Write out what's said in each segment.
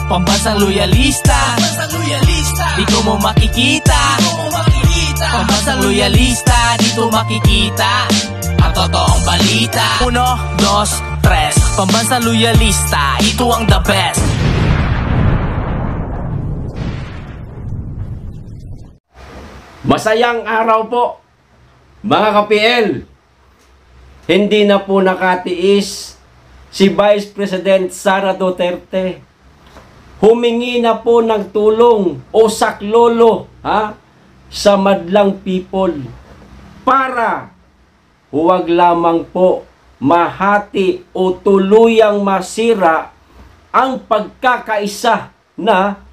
Pambansang loyalista, dito mo makikita. Pambansang loyalista, dito makikita ang totoong balita. 1, 2, 3. Pambansang loyalista, ito ang the best. Masayang araw po, mga ka-PL. Hindi na po nakatiis si Vice President Sara Duterte. Humingi na po ng tulong o saklolo sa madlang people para huwag lamang po mahati o tuluyang masira ang pagkakaisa na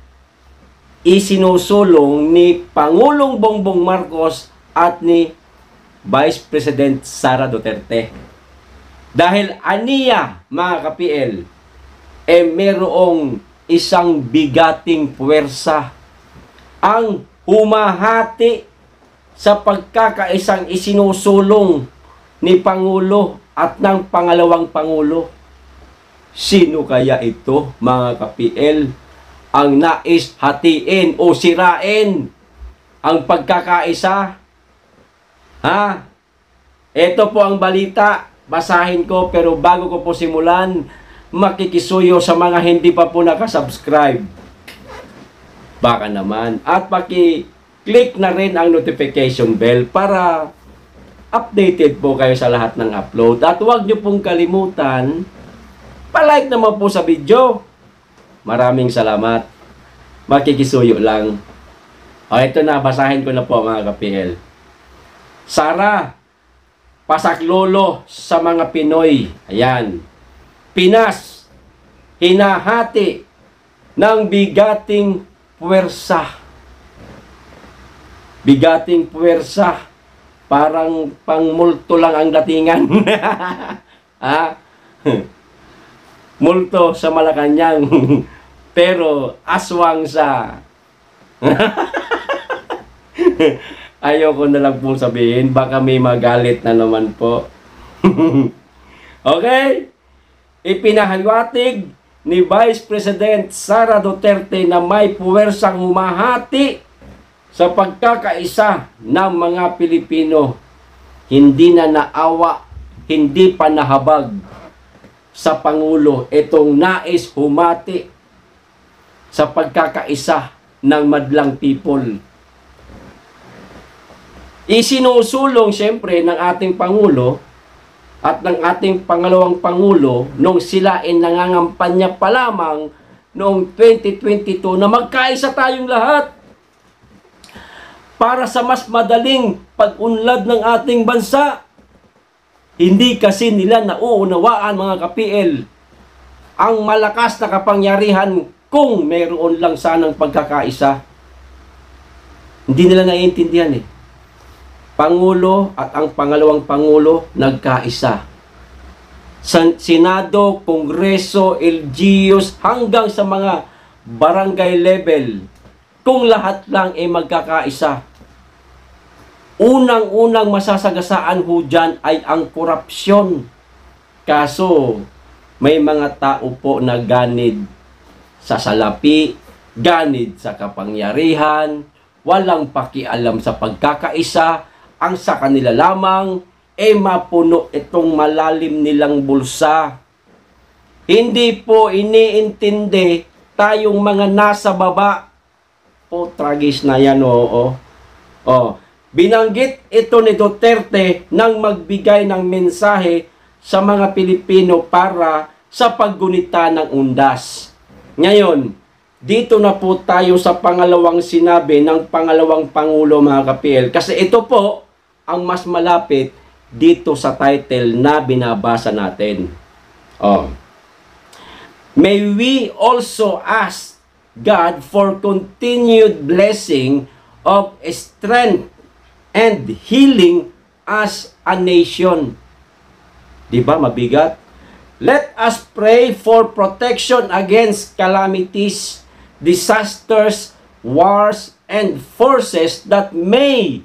isinusulong ni Pangulong Bongbong Marcos at ni Vice President Sara Duterte. Dahil aniya, mga ka-PL, merong isang bigating puwersa ang humahati sa pagkakaisang isinusulong ni Pangulo at ng pangalawang Pangulo. Sino kaya ito, mga ka-PL, ang nais hatiin o sirain ang pagkakaisa? Ito po ang balita. Basahin ko, pero bago ko po simulan, makikisuyo sa mga hindi pa po nakasubscribe. Baka naman. At paki-click na rin ang notification bell para updated po kayo sa lahat ng upload. At huwag nyo pong kalimutan, palike naman po sa video. Maraming salamat. Makikisuyo lang. Ito na, basahin ko na po, mga ka-PL. Sara, pasaklolo sa mga Pinoy. Ayan. Pinas, hinahati ng bigating puwersa. Bigating puwersa. Parang pangmulto lang ang datingan. Multo sa Malacanang. Pero aswang sa... Ayoko na lang po sabihin. Baka may magalit na naman po. Okay? Ipinahiwatig ni Vice President Sara Duterte na may puwersang humahati sa pagkakaisa ng mga Pilipino. Hindi na naawa, hindi pa nahabag sa Pangulo itong nais humati sa pagkakaisa ng madlang people. Isinusulong siyempre ng ating Pangulo at ng ating pangalawang Pangulo nung sila ay nangangampanya pa lamang noong 2022 na magkaisa tayong lahat para sa mas madaling pag-unlad ng ating bansa. Hindi kasi nila nauunawaan, mga ka-PL, ang malakas na kapangyarihan kung mayroon lang sanang pagkakaisa. Hindi nila naiintindihan Pangulo at ang pangalawang Pangulo nagkaisa. Senado, Kongreso, LGUs, hanggang sa mga barangay level, kung lahat lang ay magkakaisa. Unang-unang masasagasaan ho dyan ay ang korupsyon. Kaso, may mga tao po na ganid sa salapi, ganid sa kapangyarihan, walang pakialam sa pagkakaisa, ang sa kanila lamang mapuno itong malalim nilang bulsa. Hindi po iniintindi tayong mga nasa baba. Tragis na yan, binanggit ito ni Duterte nang magbigay ng mensahe sa mga Pilipino para sa paggunita ng undas. Ngayon, dito na po tayo sa pangalawang sinabi ng pangalawang Pangulo, mga ka-PL. Kasi ito po ang mas malapit dito sa title na binabasa natin. May we also ask God for continued blessing of strength and healing as a nation. Diba mabigat? Let us pray for protection against calamities, disasters, wars, and forces that may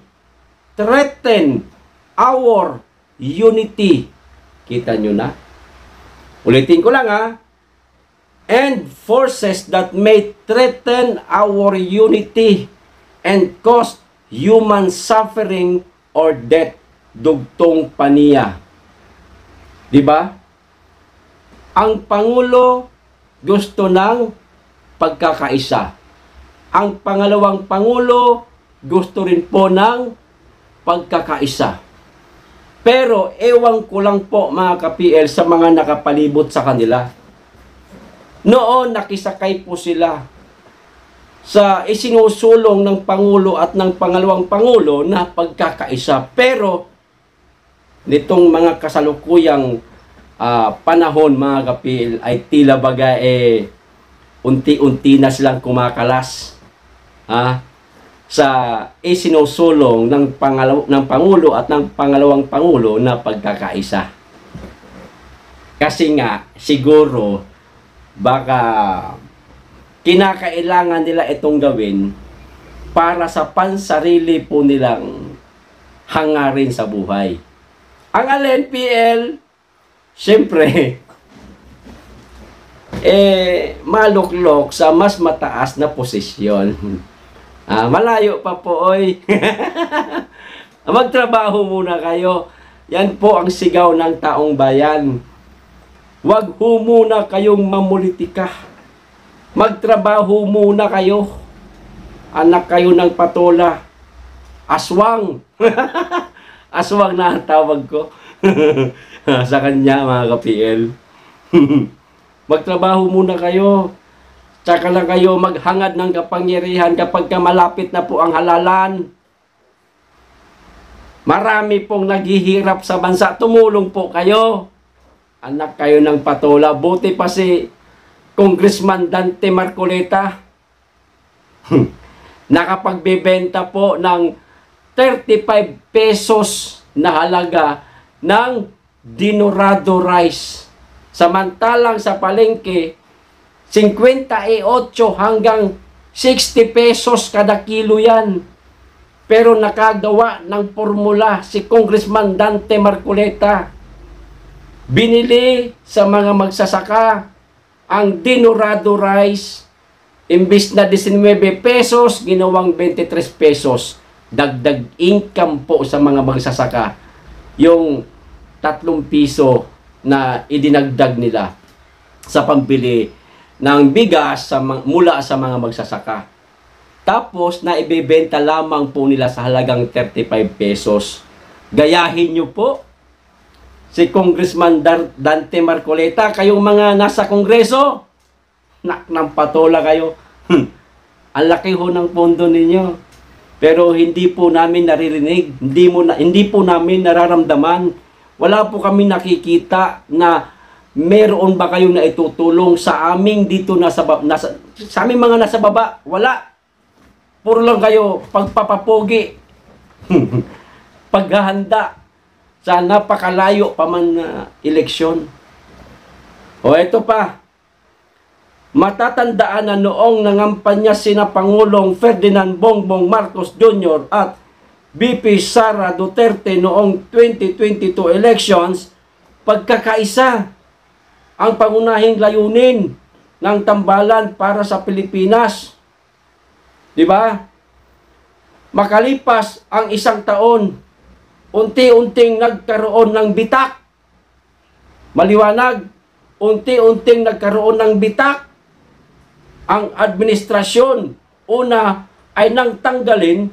threaten our unity. Kita nyo na? Ulitin ko lang and forces that may threaten our unity and cause human suffering or death. Dugtong pa niya. Diba? Ang Pangulo gusto ng pagkakaisa. Ang pangalawang Pangulo gusto rin po ng pagkakaisa. Pero ewan ko lang po mga ka-PL sa mga nakapalibot sa kanila. Noon nakisakay po sila sa isinusulong ng Pangulo at ng pangalawang Pangulo na pagkakaisa. Pero nitong mga kasalukuyang panahon mga ka-PL ay tila baga unti-unti na silang kumakalas sa isinusulong ng Pangulo at ng pangalawang Pangulo na pagkakaisa. Kasi nga, siguro, baka kinakailangan nila itong gawin para sa pansarili po nilang hangarin sa buhay. Ang LNPL, siyempre, maluklok sa mas mataas na posisyon. Malayo pa po, oy. Magtrabaho muna kayo. Yan po ang sigaw ng taong bayan. Huwag ho muna kayong mamulitika. Magtrabaho muna kayo. Anak kayo ng patola. Aswang. Aswang na ang tawag ko. Sa kanya, mga ka-PL. Magtrabaho muna kayo. Tsaka lang kayo maghangad ng kapangyarihan kapag malapit na po ang halalan. Marami pong naghihirap sa bansa. Tumulong po kayo. Anak kayo ng patola. Buti pa si Congressman Dante Marcoleta. Nakapagbebenta po ng 35 pesos na halaga ng dinurado rice. Samantalang sa palengke, 58 hanggang 60 pesos kada kilo yan. Pero nakagawa ng formula si Congressman Dante Marcoleta. Binili sa mga magsasaka ang dinurado rice. Imbis na 19 pesos, ginawang 23 pesos. Dagdag income po sa mga magsasaka. Yung 3 piso na idinagdag nila sa pambili ng bigas mula sa mga magsasaka. Tapos, naibebenta lamang po nila sa halagang 35 pesos. Gayahin nyo po si Congressman Dante Marcoleta, kayong mga nasa Kongreso, ng patola kayo. Ang laki ho ng pondo ninyo. Pero hindi po namin naririnig, hindi po namin nararamdaman. Wala po kami nakikita na meron ba kayong naitutulong sa aming dito sa aming mga nasa baba? Wala. Puro lang kayo pagpapapogi. Paghahanda sa napakalayo pa man na eleksyon. O ito pa. Matatandaan na noong nangampanya sina Pangulong Ferdinand Bongbong Marcos Jr. at VP Sara Duterte noong 2022 elections, pagkakaisa ang pangunahing layunin ng tambalan para sa Pilipinas. Diba? Makalipas ang 1 taon, unti-unting nagkaroon ng bitak. Maliwanag, unti-unting nagkaroon ng bitak ang administrasyon. Una ay nang tanggalin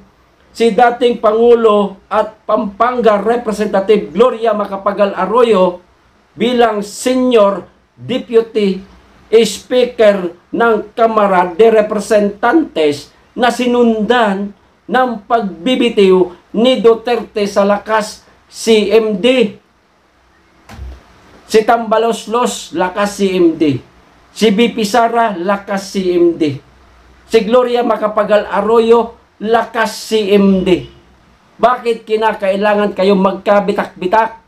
si dating Pangulo at Pampanga Representative Gloria Macapagal Arroyo bilang Senior Deputy Speaker ng Kamara de Representantes na sinundan ng pagbibitiw ni Duterte sa lakas CMD. Si Tambaloslos, lakas CMD. Si BP Sara, lakas CMD. Si Gloria Macapagal Arroyo, lakas CMD. Bakit kinakailangan kayo magkabitak-bitak?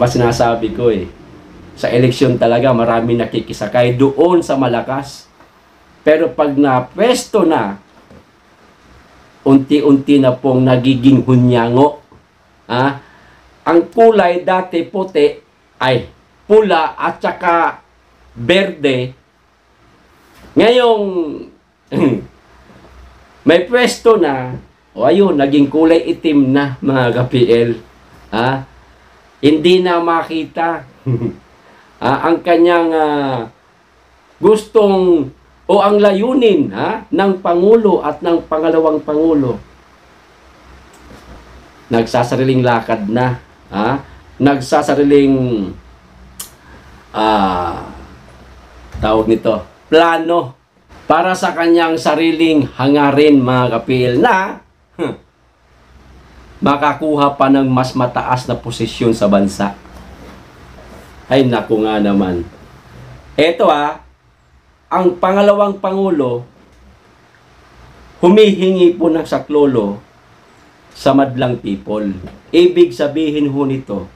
Sinasabi ko sa eleksyon talaga marami nakikisakay doon sa malakas. Pero pag napwesto na, unti-unti na pong nagiging hunyango. Ang kulay dati puti ay pula at saka berde. Ngayong may pwesto na, o ayun, naging kulay itim na mga ka-PL. Hindi na makita ang kanyang gustong o ang layunin ng Pangulo at ng pangalawang Pangulo. Nagsasariling lakad na, nagsasariling tawag nito, plano para sa kanyang sariling hangarin mga ka-PL na makakuha pa ng mas mataas na posisyon sa bansa. Ay naku nga naman. Eto ang pangalawang Pangulo humihingi po ng saklolo sa madlang people. Ibig sabihin ho nito,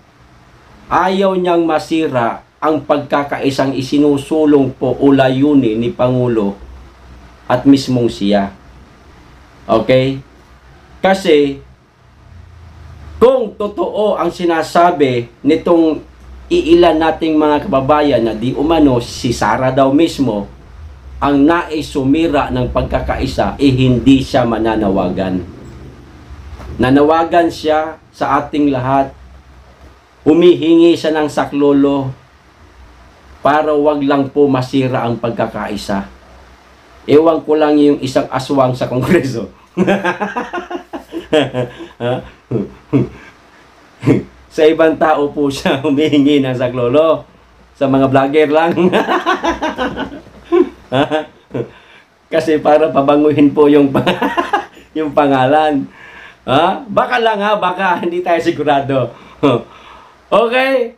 ayaw niyang masira ang pagkakaisang isinusulong po o layunin ni Pangulo at mismong siya. Okay? Kasi kung totoo ang sinasabi nitong iilan nating mga kababayan na di umano si Sara daw mismo ang nais sumira ng pagkakaisa, hindi siya mananawagan. Nanawagan siya sa ating lahat. Humihingi siya ng saklolo para wag lang po masira ang pagkakaisa. Ewan ko lang yung isang aswang sa Kongreso. Sa ibang tao po siya humihingi ng saklolo. Sa mga vlogger lang. Kasi para pabanguhin po yung yung pangalan. Baka lang baka hindi tayo sigurado. Okay?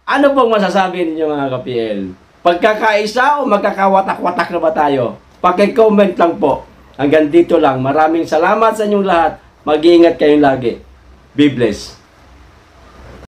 Ano pong masasabi ninyo mga ka-PL? Pagkakaisa o magkakawatak-watak na ba tayo? Paki-comment lang po. Hanggang dito lang. Maraming salamat sa inyong lahat. Mag-iingat kayong lagi. Be blessed.